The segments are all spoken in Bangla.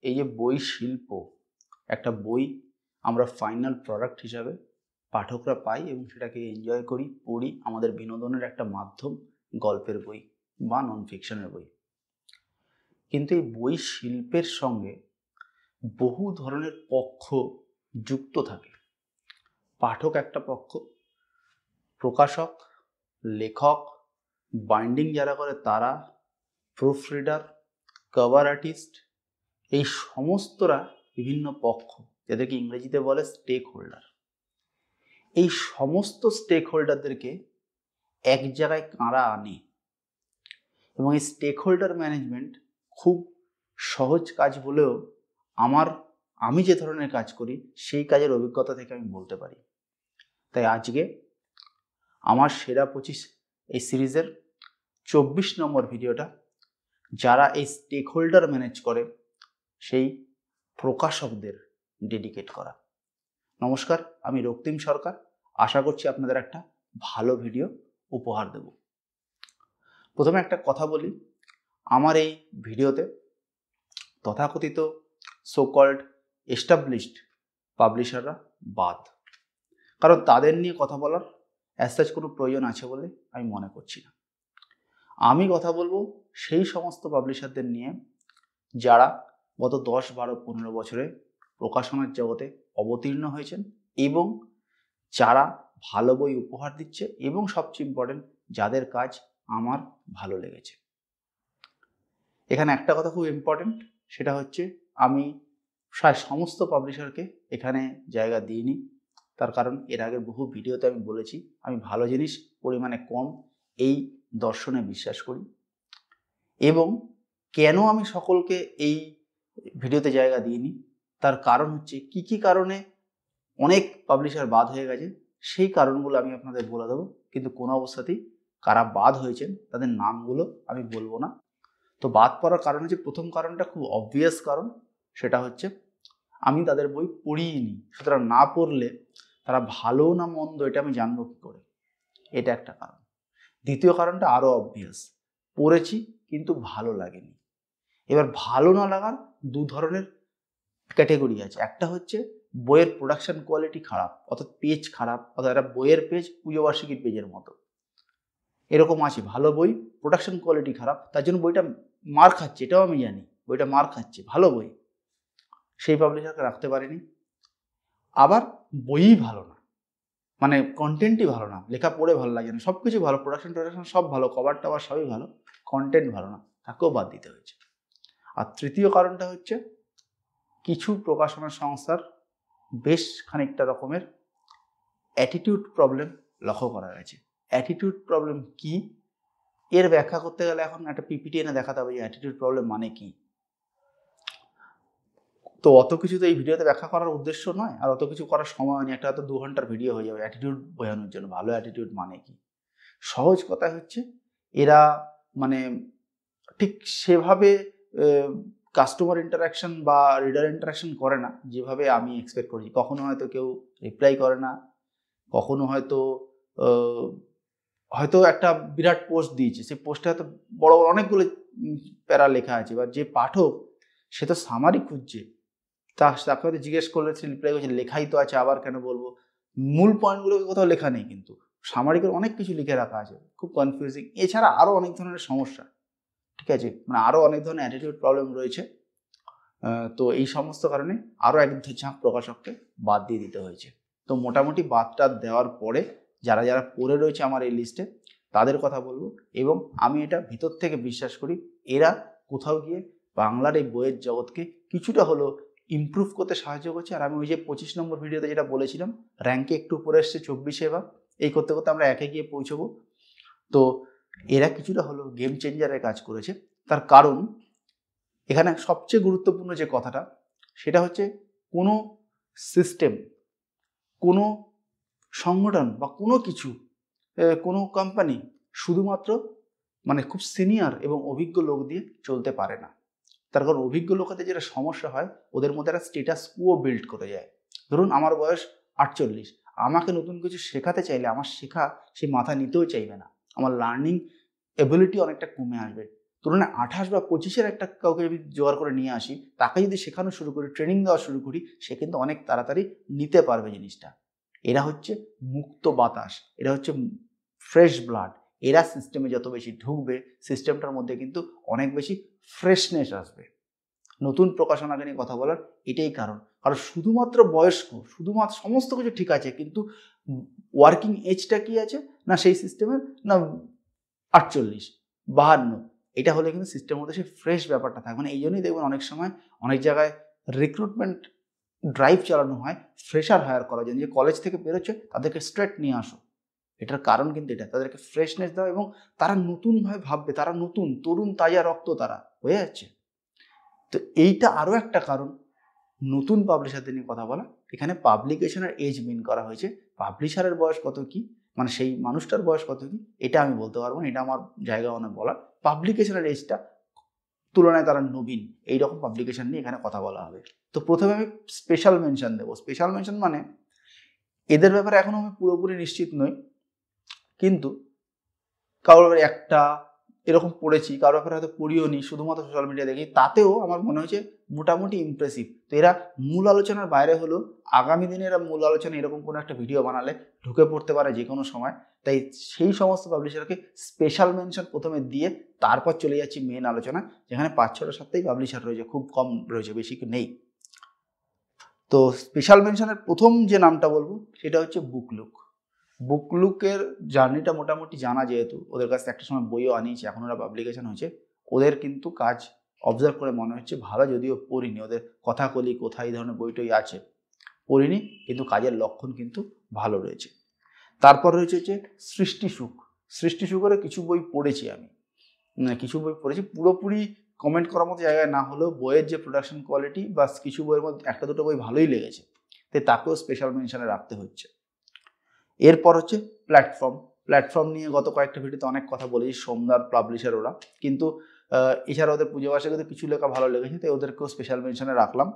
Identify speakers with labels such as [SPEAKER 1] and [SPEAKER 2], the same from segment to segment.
[SPEAKER 1] এই যে বই শিল্প, একটা বই আমরা ফাইনাল প্রোডাক্ট হিসাবে পাঠকরা পাই এবং সেটাকে এনজয় করি, পড়ি। আমাদের বিনোদনের একটা মাধ্যম গল্পের বই বা নন ফিকশনের বই। কিন্তু এই বই শিল্পের সঙ্গে বহু ধরনের পক্ষ যুক্ত থাকে। পাঠক একটা পক্ষ, প্রকাশক, লেখক, বাইন্ডিং যারা করে তারা, প্রুফ রিডার, কভার আর্টিস্ট, এই সমস্তরা বিভিন্ন পক্ষ, যাদেরকে ইংরেজিতে বলে স্টেক হোল্ডার। এই সমস্ত স্টেক হোল্ডারদেরকে এক জায়গায় কারা আনে এবং এই স্টেক হোল্ডার ম্যানেজমেন্ট খুব সহজ কাজ হলেও আমি যে ধরনের কাজ করি সেই কাজের অভিজ্ঞতা থেকে আমি বলতে পারি। তাই আজকে আমার সেরা 25 এই সিরিজের 24 নম্বর ভিডিওটা যারা এই স্টেক হোল্ডার ম্যানেজ করে সেই প্রকাশকদের ডেডিকেট করা। নমস্কার, আমি রক্তিম সরকার। আশা করছি আপনাদের একটা ভালো ভিডিও উপহার দেব। প্রথমে একটা কথা বলি, আমার এই ভিডিওতে তথাকথিত সো কল্ড এস্টাবলিশড পাবলিশাররা বাদ, কারণ তাদের নিয়ে কথা বলার অ্যাজ কোনো প্রয়োজন আছে বলে আমি মনে করছি না। আমি কথা বলবো সেই সমস্ত পাবলিশারদের নিয়ে যারা গত 10, 12, 15 বছরে প্রকাশনার জগতে অবতীর্ণ হয়েছেন এবং যারা ভালো বই উপহার দিচ্ছে এবং সবচেয়ে ইম্পর্টেন্ট যাদের কাজ আমার ভালো লেগেছে। এখানে একটা কথা খুব ইম্পর্টেন্ট, সেটা হচ্ছে আমি প্রায় সমস্ত পাবলিশারকে এখানে জায়গা দিইনি। তার কারণ এর আগের বহু ভিডিওতে আমি বলেছি আমি ভালো জিনিস পরিমাণে কম এই দর্শনে বিশ্বাস করি। এবং কেন আমি সকলকে এই ভিডিওতে জায়গা দিইনি তার কারণ হচ্ছে কি কি কারণে অনেক পাবলিশার বাদ হয়ে গেছে, সেই কারণগুলো আমি আপনাদের বলে দেবো। কিন্তু কোনো অবস্থাতেই কারা বাদ হয়েছেন তাদের নামগুলো আমি বলবো না। তো বাদ পড়ার কারণ হচ্ছে, প্রথম কারণটা খুব অবভিয়াস কারণ, সেটা হচ্ছে আমি তাদের বই পড়িনি। সুতরাং না পড়লে তারা ভালো না মন্দ এটা আমি জানবো কী করে, এটা একটা কারণ। দ্বিতীয় কারণটা আরও অবভিয়াস, পড়েছি কিন্তু ভালো লাগেনি। এবার ভালো না লাগার দু ধরনের ক্যাটেগরি আছে। একটা হচ্ছে বইয়ের প্রোডাকশন কোয়ালিটি খারাপ, অর্থাৎ পেজ খারাপ, অর্থাৎ একটা বইয়ের পেজ পুজোবার্ষিকীর পেজের মতো, এরকম আছে। ভালো বই, প্রোডাকশন কোয়ালিটি খারাপ, তার জন্য বইটা মার খাচ্ছে, এটাও আমি জানি বইটা মার খাচ্ছে, ভালো বই, সেই পাবলিশারকে রাখতে পারিনি। আবার বইই ভালো না, মানে কন্টেন্টই ভালো না, লেখা পড়ে ভালো লাগে না, সব কিছু ভালো, প্রোডাকশন সব ভালো, কভার টাভার সবই ভালো, কন্টেন্ট ভালো না, তাকেও বাদ দিতে হয়েছে। আর তৃতীয় কারণটা হচ্ছে কিছু প্রকাশনা সংস্থার বেশ খানিকটা রকমের অ্যাটিটিউড প্রবলেম লক্ষ্য করা গেছে। অ্যাটিটিউড প্রবলেম কি, এর ব্যাখ্যা করতে গেলে এখন একটা পিপিটি এনে দেখাতে হবে যে অ্যাটিটিউড প্রবলেম মানে কি। তো অত কিছু তো এই ভিডিওতে ব্যাখ্যা করার উদ্দেশ্য নয়, আর অত কিছু করার সময় নেই। একটা হয়তো 2 ঘন্টার ভিডিও হয়ে যাবে অ্যাটিটিউড বোঝানোর জন্য। ভালো অ্যাটিটিউড মানে কি, সহজ কথা হচ্ছে এরা মানে ঠিক সেভাবে কাস্টমার ইন্টারাকশন বা রিডার ইন্টারাকশন করে না যেভাবে আমি এক্সপেক্ট করি। কখনো হয়তো কেউ রিপ্লাই করে না, কখনো হয়তো একটা বিরাট পোস্ট দিয়েছে, সেই পোস্টে হয়তো বড় বড় অনেকগুলো প্যারা লেখা আছে, এবার যে পাঠক সে তো সামারি খুঁজছে, তাকে হয়তো জিজ্ঞেস করলে সে রিপ্লাই করছে লেখাই তো আছে আবার কেন বলবো, মূল পয়েন্টগুলোকে কোথাও লেখা নেই, কিন্তু সামারি করে অনেক কিছু লিখে রাখা আছে, খুব কনফিউজিং। এছাড়া আরও অনেক ধরনের সমস্যা, ঠিক আছে, মানে আরও অনেক ধরনের অ্যাটিটিউড প্রবলেম রয়েছে। তো এই সমস্ত কারণে আরও এক ঝাঁক প্রকাশককে বাদ দিয়ে দিতে হয়েছে। তো মোটামুটি বাদটা দেওয়ার পরে যারা যারা পড়ে রয়েছে আমার এই লিস্টে তাদের কথা বলবো, এবং আমি এটা ভিতর থেকে বিশ্বাস করি এরা কোথাও গিয়ে বাংলার এই বইয়ের জগৎকে কিছুটা হলো ইমপ্রুভ করতে সাহায্য করছে। আর আমি ওই যে 25 নম্বর ভিডিওতে যেটা বলেছিলাম, র্যাঙ্কে একটু উপরে এসছে 24-এ, এবার এই করতে করতে আমরা একে গিয়ে পৌঁছবো। তো এরা কিছুটা হলো গেম চেঞ্জারের কাজ করেছে। তার কারণ এখানে সবচেয়ে গুরুত্বপূর্ণ যে কথাটা, সেটা হচ্ছে কোনো সিস্টেম, কোনো সংগঠন বা কোনো কিছু, কোনো কোম্পানি শুধুমাত্র মানে খুব সিনিয়র এবং অভিজ্ঞ লোক দিয়ে চলতে পারে না। তার কারণ অভিজ্ঞ লোকেদের যেটা সমস্যা হয়, ওদের মধ্যে একটা স্টেটাস কুও বিল্ড করে যায়। ধরুন আমার বয়স 48, আমাকে নতুন কিছু শেখাতে চাইলে আমার শেখা সে মাথা নিতেও চাইবে না, আমার লার্নিং এবিলিটি অনেকটা কমে আসবে। তুলনায় 28 বা 25-এর একটা কাউকে যদি জোগাড় করে নিয়ে আসি, তাকে যদি শেখানো শুরু করি, ট্রেনিং দেওয়া শুরু করি, সে কিন্তু অনেক তাড়াতাড়ি নিতে পারবে জিনিসটা। এরা হচ্ছে মুক্ত বাতাস, এরা হচ্ছে ফ্রেশ ব্লাড। এরা সিস্টেমে যত বেশি ঢুকবে, সিস্টেমটার মধ্যে কিন্তু অনেক বেশি ফ্রেশনেস আসবে। নতুন প্রকাশনাকে নিয়ে কথা বলার এটাই কারণ। কারণ শুধুমাত্র বয়স্ক, শুধুমাত্র সমস্ত কিছু ঠিক আছে, কিন্তু ওয়ার্কিং এজটা কি আছে না সেই সিস্টেমের, না 48, 52, এটা হলে কিন্তু সিস্টেমের মধ্যে সেই ফ্রেশ ব্যাপারটা থাকবে না। এই জন্যই দেখবেন অনেক সময় অনেক জায়গায় রিক্রুটমেন্ট ড্রাইভ চালানো হয় ফ্রেশার হায়ার করার জন্য, যে কলেজ থেকে বেরোচ্ছে তাদেরকে স্ট্রেট নিয়ে আসো। এটার কারণ কিন্তু এটা, তাদেরকে ফ্রেশনেস দাও এবং তারা নতুনভাবে ভাববে, তারা নতুন, তরুণ তাজা রক্ত তারা হয়ে যাচ্ছে। তো এইটা আরও একটা কারণ নতুন পাবলিশারদের নিয়ে কথা বলা। এখানে পাবলিকেশনের এজ মিন করা হয়েছে, পাবলিশারের বয়স কত কি, মানে সেই মানুষটার বয়স কত কি, এটা আমি বলতে পারবো না, এটা আমার জায়গা অনেক বলার। পাবলিকেশনের এজটা তুলনায় তারা নবীন, এইরকম পাবলিকেশন নিয়ে এখানে কথা বলা হবে। তো প্রথমে আমি স্পেশাল মেনশন দেবো। স্পেশাল মেনশন মানে এদের ব্যাপারে এখনো আমি পুরোপুরি নিশ্চিত নই, কিন্তু কারোর ব্যাপারে একটা এরকম পড়েছি, কারোর ব্যাপারে হয়তো পড়িও নি, শুধুমাত্র সোশ্যাল মিডিয়া দেখি, তাতেও আমার মনে হয়েছে মোটামুটি ইমপ্রেসিভ। তো এরা মূল আলোচনার বাইরে হলেও আগামী দিনে এরা মূল আলোচনা এরকম কোনো একটা ভিডিও বানালে ঢুকে পড়তে পারে যে কোনো সময়। তাই সেই সমস্ত পাবলিশারকে স্পেশাল মেনশন প্রথমে দিয়ে তারপর চলে যাচ্ছি মেন আলোচনা, যেখানে 5-6টার সাথেই পাবলিশার রয়েছে, খুব কম রয়েছে, বেশি নেই। তো স্পেশাল মেনশনের প্রথম যে নামটা বলবো সেটা হচ্ছে বুকলুক। বুকলুকের জার্নিটা মোটামুটি জানা, যেহেতু ওদের কাছে একটা সময় বইও আনিয়েছে, এখন ওরা পাবলিকেশন হয়েছে। ওদের কিন্তু কাজ অবজার্ভ করে মনে হচ্ছে ভালো, যদিও পড়িনি, ওদের কথাকলি কোথায় এই ধরনের বইটই আছে, পড়িনি, কিন্তু কাজের লক্ষণ কিন্তু ভালো রয়েছে। তারপর রয়েছে হচ্ছে সৃষ্টিসুখ। সৃষ্টিসুখেরও কিছু বই পড়েছি আমি, কিছু বই পড়েছি, পুরোপুরি কমেন্ট করার মতো জায়গায় না হলেও বইয়ের যে প্রোডাকশন কোয়ালিটি বা কিছু বইয়ের মধ্যে একটা দুটো বই ভালোই লেগেছে, তাই তাকেও স্পেশাল মেনশনে রাখতে হচ্ছে। এরপর হচ্ছে প্ল্যাটফর্ম। প্ল্যাটফর্ম নিয়ে গত কয়েকটা ভিডিওতে অনেক কথা বলেছি, সোমনাথ পাবলিশার ওরা, কিন্তু এছাড়া ওদের পুজো বার্ষিকীতে কিছু লেখা ভালো লেগেছে, তাই ওদেরকেও স্পেশাল মেনশনে রাখলাম।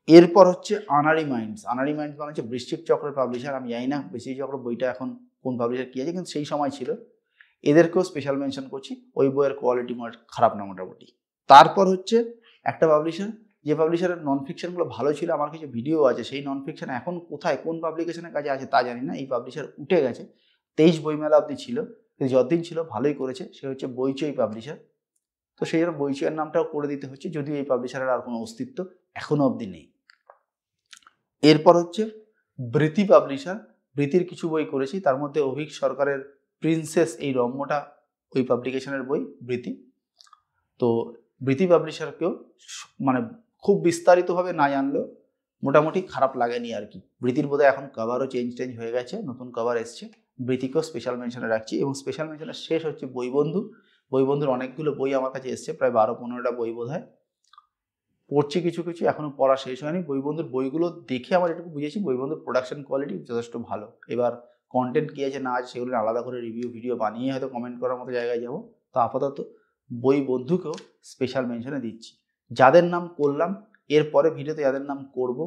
[SPEAKER 1] এরপর হচ্ছে আনারি মাইন্ডস। আনারি মাইন্ডস মানে হচ্ছে বৃশ্চিক চক্রের পাবলিশার। আমি জানি না বৃশ্চিক চক্র বইটা এখন কোন পাবলিশার কী আছে, কিন্তু সেই সময় ছিল। এদেরকেও স্পেশাল মেনশন করছি, ওই বইয়ের কোয়ালিটি খারাপ না মোটামুটি। তারপর হচ্ছে একটা পাবলিশার, যে পাবলিশারের নন ফিকশনগুলো ভালো ছিল, আমার কিছু ভিডিও আছে, সেই নন ফিকশন এখন কোথায় কোন পাবলিকেশনের কাছে আছে তা জানি না। এই পাবলিশার উঠে গেছে, 23 বইমেলা অবধি ছিল, কিন্তু যতদিন ছিল ভালোই করেছে। সে হচ্ছে বইচই পাবলিশার। তো সেই জন্য বইচইয়ের নামটাও করে দিতে হচ্ছে, যদিও এই পাবলিশারের আর কোনো অস্তিত্ব এখনো অবধি নেই। এরপর হচ্ছে বৃতি পাবলিশার। বৃতির কিছু বই করেছি, তার মধ্যে অভিক সরকারের প্রিন্সেস, এই রম্যটা ওই পাবলিকেশনের বই বৃতি। তো বৃতি পাবলিশারকেও মানে খুব বিস্তারিতভাবে না জানলেও মোটামুটি খারাপ লাগেনি আর কি। বৃতির বোধহয় এখন কভারও চেঞ্জ হয়ে গেছে, নতুন কভার এসছে। বৃতিকেও স্পেশাল মেনশনে রাখছি। এবং স্পেশাল মেনশনের শেষ হচ্ছে বইবন্ধু। বইবন্ধুর অনেকগুলো বই আমার কাছে এসছে, প্রায় 12-15টা বই বোধ হয় পড়ছি, কিছু কিছু এখনো পড়া শেষ হয়নি। বইবন্ধুর বইগুলো দেখে আমার এটুকু বুঝেছি বইবন্ধুর প্রোডাকশন কোয়ালিটি যথেষ্ট ভালো। এবার কন্টেন্ট কী আছে না আছে সেগুলো আলাদা করে রিভিউ ভিডিও বানিয়ে হয়তো কমেন্ট করার মতো জায়গায় যাবো। তো আপাতত বইবন্ধুকেও স্পেশাল মেনশনে দিচ্ছি। যাদের নাম করলাম, এরপরে ভিডিওতে যাদের নাম করব,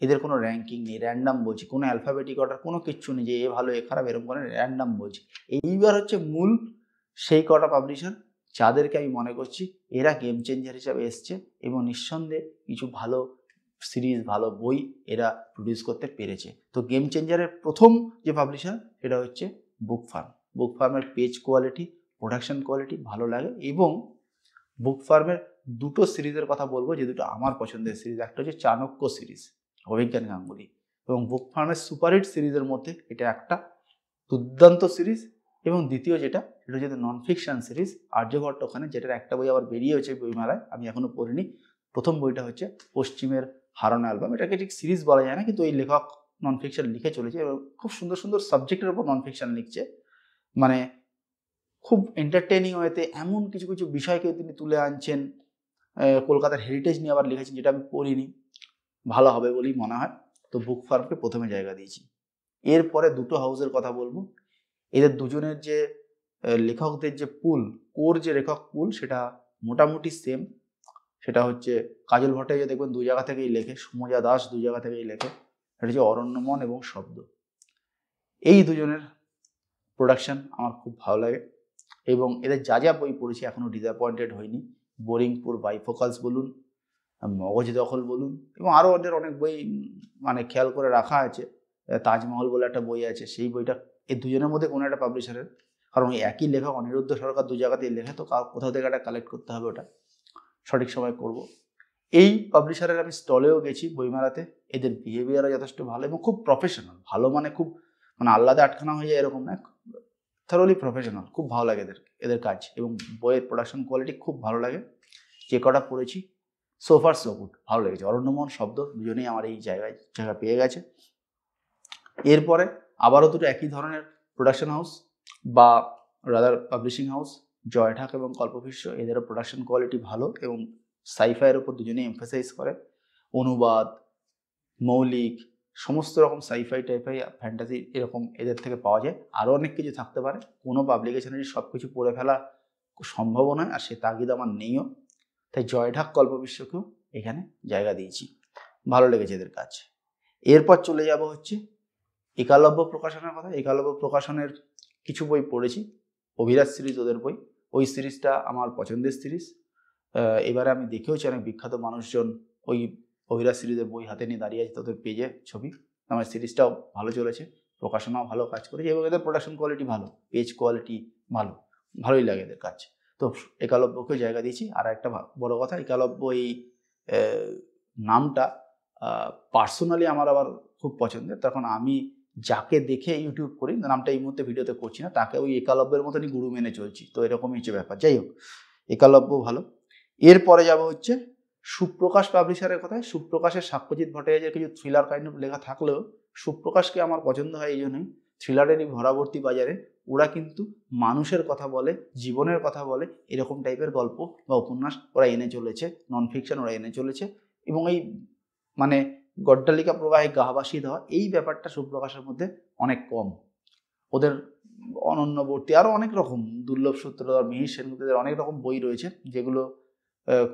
[SPEAKER 1] এদের কোনো র্যাঙ্কিং নেই, র্যান্ডাম বলছি, কোনো অ্যালফাবেটিক অর্ডার কোনো কিচ্ছু নেই যে এ ভালো এ খারাপ এরকম করে, র্যান্ডাম বলছি। এইবার হচ্ছে মূল সেই কটা পাবলিশার যাদেরকে আমি মনে করছি এরা গেম চেঞ্জার হিসাবে এসছে, এবং নিঃসন্দেহে কিছু ভালো সিরিজ, ভালো বই এরা প্রডিউস করতে পেরেছে। তো গেম চেঞ্জারের প্রথম যে পাবলিশার সেটা হচ্ছে বুক ফার্ম। বুক ফার্মের পেজ কোয়ালিটি, প্রোডাকশন কোয়ালিটি ভালো লাগে। এবং বুক ফার্মের দুটো সিরিজের কথা বলবো, যে দুটো আমার পছন্দের সিরিজ। একটা হচ্ছে চাণক্য সিরিজ, অভিজ্ঞান গাঙ্গুলি, এবং বুক ফার্মের সুপারহিট সিরিজের মধ্যে এটা একটা দুর্দান্ত সিরিজ। এবং দ্বিতীয় যেটা, সেটা হচ্ছে নন ফিকশন সিরিজ আর্যভট্ট, ওখানে যেটার একটা বই আবার বেরিয়েছে বইমেলায়, আমি এখনো পড়িনি। প্রথম বইটা হচ্ছে পশ্চিমের হারানো অ্যালবাম। এটাকে ঠিক সিরিজ বলা যায় না, কিন্তু ওই লেখক নন ফিকশন লিখে চলেছে এবং খুব সুন্দর সুন্দর সাবজেক্টের উপর নন ফিকশন লিখছে। মানে খুব এন্টারটেনিং ওয়েতে এমন কিছু কিছু বিষয়কে তিনি তুলে আনছেন। কলকাতার হেরিটেজ নিয়ে আবার লিখেছেন, যেটা আমি পড়িনি, ভালো হবে বলেই মনে হয়। তো বুক ফার্মকে প্রথমে জায়গা দিয়েছি। এরপরে দুটো হাউসের কথা বলবো। এদের দুজনের যে লেখকদের যে পুল, কোর যে লেখক পুল, সেটা মোটামুটি সেম। সেটা হচ্ছে কাজল ভট্টাচার্য দেখবেন দু জায়গা থেকেই লেখে, সুমজা দাস দু জায়গা থেকেই লেখে। এটা হচ্ছে অরণ্যমন এবং শব্দ। এই দুজনের প্রোডাকশন আমার খুব ভালো লাগে। এবং এদের যা যা বই পড়েছি এখনও ডিসঅ্যাপয়েন্টেড হয়নি। বোরিংপুর বাইফোকালস বলুন, মগজ দখল বলুন, এবং আরও ওদের অনেক বই মানে খেয়াল করে রাখা আছে। তাজমহল বলে একটা বই আছে, সেই বইটা এই দুজনের মধ্যে কোনো একটা পাবলিশারের, কারণ ওই একই লেখক অনিরুদ্ধ সরকার দু জায়গাতেই লেখে, তো কোথাও থেকে একটা কালেক্ট করতে হবে, ওটা সঠিক সময় করব। এই পাবলিশারের আমি স্টলেও গেছি বইমেলাতে, এদের বিহেভিয়ারও যথেষ্ট ভালো এবং খুব প্রফেশনাল। ভালো মানে খুব মানে আহ্লাদে আটখানা হয়ে যায় এরকম না, থরলি প্রফেশনাল, খুব ভালো লাগে এদের কাজ, এবং বইয়ের প্রোডাকশন কোয়ালিটি খুব ভালো লাগে। যে কটা পড়েছি সোফার সো গুড, ভালো লেগেছে। অরণ্যমোহন শব্দ দুজনেই আমার এই জায়গা পেয়ে গেছে। এরপরে আবারও দুটো একই ধরনের প্রোডাকশন হাউস বা রাদার পাবলিশিং হাউস, জয়ঠাক এবং কল্পবিশ্ব, এদেরও প্রোডাকশন কোয়ালিটি ভালো এবং সাইফাইয়ের ওপর দুজনেই এমফাসাইজ করে। অনুবাদ, মৌলিক, সমস্ত রকম সাইফাই টাইফাই ফ্যান্টাসি এরকম এদের থেকে পাওয়া যায়। আরও অনেক কিছু থাকতে পারে, কোনো পাবলিকেশনেরই সব কিছু পড়ে ফেলা সম্ভব নয়, আর সে তাগিদ আমার নেইও। তাই জয়ঢাক কল্পবিশ্বকেও এখানে জায়গা দিয়েছি, ভালো লেগেছে এদের কাজ। এরপর চলে যাব হচ্ছে একালব্য প্রকাশনের কথা। একালব্য প্রকাশনের কিছু বই পড়েছি, অভিরাজ সিরিজ ওদের বই, ওই সিরিজটা আমার পছন্দের সিরিজ। এবারে আমি দেখেওছি অনেক বিখ্যাত মানুষজন ওই অভিরাজ সিরিজের বই হাতে নিয়ে দাঁড়িয়ে আছে, তাদের পেজে ছবি। আমার সিরিজটাও ভালো চলেছে, প্রকাশনাও ভালো কাজ করেছে এবং এদের প্রোডাকশন কোয়ালিটি ভালো, পেজ কোয়ালিটি ভালো, ভালোই লাগে এদের কাজ। তো একালব্যকেও জায়গা দিয়েছি। আর একটা বড় কথা, একালব্য এই নামটা পার্সোনালি আমার আবার খুব পছন্দের। তখন আমি যাকে দেখে ইউটিউব করি, নামটা এই মুহূর্তে ভিডিওতে করছি না, তাকে ওই একালব্যের মতনই গুরু মেনে চলছি, তো এরকমই হচ্ছে ব্যাপার। যাই হোক, একালব্য ভালো। এরপরে যাব হচ্ছে সুপ্রকাশ পাবলিশারের কথায়। সুপ্রকাশের সাক্ষ্যজিৎ ভট্টাচার্যের কিছু থ্রিলার কাইন্ড অফ লেখা থাকলেও সুপ্রকাশকে আমার পছন্দ হয় এই জন্যই, থ্রিলারেরই ভরাবর্তী বাজারে ওরা কিন্তু মানুষের কথা বলে, জীবনের কথা বলে, এরকম টাইপের গল্প বা উপন্যাস ওরা এনে চলেছে, নন ফিকশন ওরা এনে চলেছে। এবং এই মানে গড্ডালিকা প্রবাহে গা ভাসিয়ে দেওয়া, এই ব্যাপারটা সুপ্রকাশের মধ্যে অনেক কম। ওদের অনন্যবর্তী আরও অনেক রকম, দুর্লভ সূত্রধর, মিহির সেনগুপ্তদের অনেক রকম বই রয়েছে যেগুলো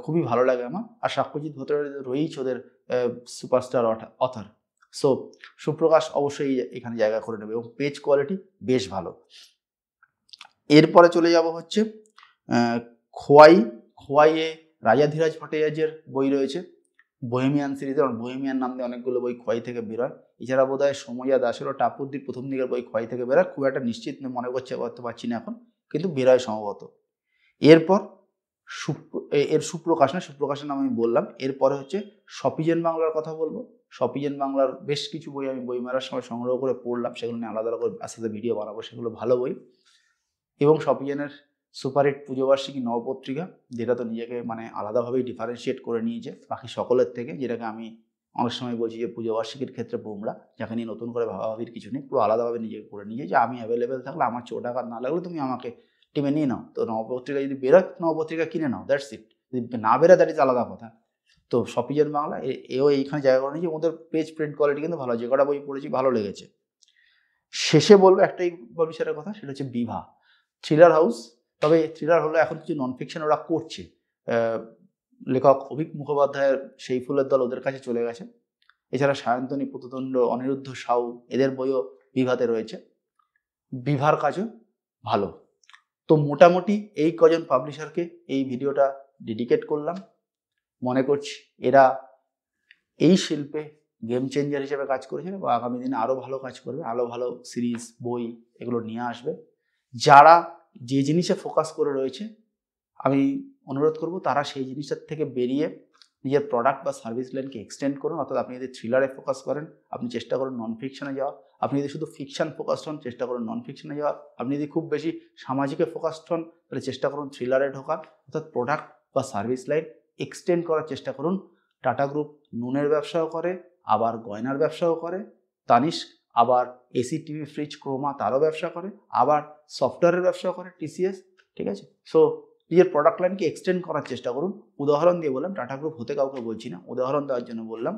[SPEAKER 1] খুবই ভালো লাগে আমার। আর সাক্ষ্যজিৎ ভট্টাচার্য রয়েছে ওদের সুপারস্টার অথর। সো সুপ্রকাশ অবশ্যই এখানে জায়গা করে নেবে এবং পেজ কোয়ালিটি বেশ ভালো। এরপরে চলে যাব হচ্ছে খোয়াইয়ে রাজাধীরাজ ভট্টাচার্যের বই রয়েছে, বোহেমিয়ান সিরিজের। বোহেমিয়ান নাম দিয়ে অনেকগুলো বই খোয়াই থেকে বেরোয়। এছাড়া বোধ হয় সময়া দাসেরও টাপুদ্দির প্রথম দিকের বই খোয়াই থেকে বেরোয়, খুব একটা নিশ্চিত মনে করতে পারছি না এখন, কিন্তু বেরোয় সম্ভবত। এরপর সুপ্রকাশের নাম আমি বললাম। এরপরে হচ্ছে সপিজেন বাংলার কথা বলবো। সপিজেন বাংলার বেশ কিছু বই আমি বইমেলার সময় সংগ্রহ করে পড়লাম, সেগুলো নিয়ে আলাদা করে আস্তে ভিডিও বানাবো, সেগুলো ভালো বই। এবং সপিজেনের সুপারহিট পুজোবার্ষিকী নবপত্রিকা, যেটা তো নিজেকে মানে আলাদাভাবেই ডিফারেন্সিয়েট করে নিয়েছে বাকি সকলের থেকে, যেটাকে আমি অনেক সময় বলছি যে পুজোবার্ষিকীর ক্ষেত্রে বোমরা, যাকে নিয়ে নতুন করে ভাবাভাবির কিছু নেই, পুরো আলাদাভাবে নিজেকে করে নিয়েছে যে আমি অ্যাভেলেবেল থাকলে, আমার 4 টাকা না লাগলে তুমি আমাকে টিমে নিয়ে নাও। তো নবপত্রিকা যদি বেরোয়, নবপত্রিকা কিনে নাও, দ্যাটস ইট। যদি না বেরোয়, দ্যাট ইজ আলাদা কথা। তো সপিজেন বাংলা এও এইখানে জায়গা করে নিয়েছে। ওদের পেজ প্রিন্ট কোয়ালিটি কিন্তু ভালো, যে কটা বই পড়েছি ভালো লেগেছে। শেষে বলবো একটাই পাবলিশারের কথা, সেটা হচ্ছে বিভা, থ্রিলার হাউস। তবে থ্রিলার হলো এখন কিছু নন ফিকশন ওরা করছে, লেখক অভিক মুখোপাধ্যায়ের সেই ফুলের দল ওদের কাছে চলে গেছে। এছাড়া সায়ন্তনী পুতদণ্ড, অনিরুদ্ধ সাউ, এদের বইও বিভাতে রয়েছে। বিভার কাজও ভালো। তো মোটামুটি এই কজন পাবলিশারকে এই ভিডিওটা ডেডিকেট করলাম। মনে করছি এরা এই শিল্পে গেম চেঞ্জার হিসেবে কাজ করেছে বা আগামী দিনে আরও ভালো কাজ করবে, আরও ভালো সিরিজ, বই এগুলো নিয়ে আসবে। যারা যে জিনিসে ফোকাস করে রয়েছে, আমি অনুরোধ করব তারা সেই জিনিসটার থেকে বেরিয়ে নিজের প্রোডাক্ট বা সার্ভিস লাইনকে এক্সটেন্ড করুন। অর্থাৎ আপনি যদি থ্রিলারে ফোকাস করেন, আপনি চেষ্টা করুন নন ফিকশনে যাওয়া। আপনি যদি শুধু ফিকশন ফোকাসড হন, চেষ্টা করুন নন ফিকশনে যাওয়ার। আপনি যদি খুব বেশি সামাজিকে ফোকাসড হন, তাহলে চেষ্টা করুন থ্রিলারে ঢোকার। অর্থাৎ প্রোডাক্ট বা সার্ভিস লাইন এক্সটেন্ড করার চেষ্টা করুন। টাটা গ্রুপ নুনের ব্যবসাও করে, আবার গয়নার ব্যবসাও করে। তানিস্ক আবার এসি, টিভি, ফ্রিজ, ক্রোমা তারও ব্যবসা করে, আবার সফটওয়্যারের ব্যবসাও করে টিসিএস। ঠিক আছে? সো নিজের প্রোডাক্ট লাইনকে এক্সটেন্ড করার চেষ্টা করুন। উদাহরণ দিয়ে বললাম, টাটা গ্রুপ হতে কাউকে বলছি না, উদাহরণ দেওয়ার জন্য বললাম।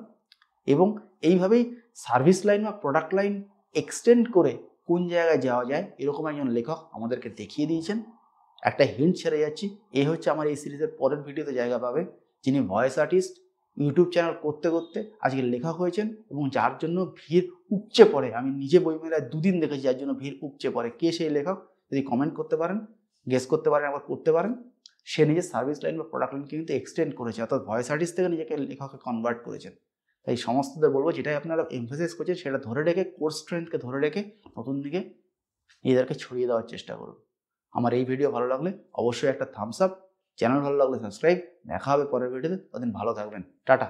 [SPEAKER 1] এবং এইভাবেই সার্ভিস লাইন বা প্রোডাক্ট লাইন এক্সটেন্ড করে কোন জায়গায় যাওয়া যায়, এরকম একজন লেখক আমাদেরকে দেখিয়ে দিয়েছেন। একটা হিন্ট ছেড়ে যাচ্ছি, এই হচ্ছে আমার এই সিরিজের পরের ভিডিওতে জায়গা পাবে, যিনি ভয়েস আর্টিস্ট, ইউটিউব চ্যানেল করতে করতে আজকে লেখক হয়েছেন এবং যার জন্য ভিড় উপচে পড়ে। আমি নিজে বইমেলায় 2 দিন দেখেছি যার জন্য ভিড় উপচে পড়ে। কে সেই লেখক? যদি কমেন্ট করতে পারেন গেস করতে পারেন, আবার করতে পারেন। সে নিজের সার্ভিস লাইন বা প্রোডাক্ট লাইনকে কিন্তু এক্সটেন্ড করেছে, অর্থাৎ ভয়েস আর্টিস্ট থেকে নিজেকে লেখকে কনভার্ট করেছেন। তাই সমস্তদের বলবো যেটাই আপনারা এমফেসাইজ করছেন সেটা ধরে রেখে, কোর স্ট্রেংথকে ধরে রেখে নতুন দিকে নিজেদেরকে ছড়িয়ে দেওয়ার চেষ্টা করুন। আমার এই ভিডিও ভালো লাগলে অবশ্যই একটা থামস আপ, চ্যানেল ভালো লাগলে সাবস্ক্রাইব। দেখা হবে পরের ভিডিওতে, ততদিন ভালো থাকবেন, টাটা।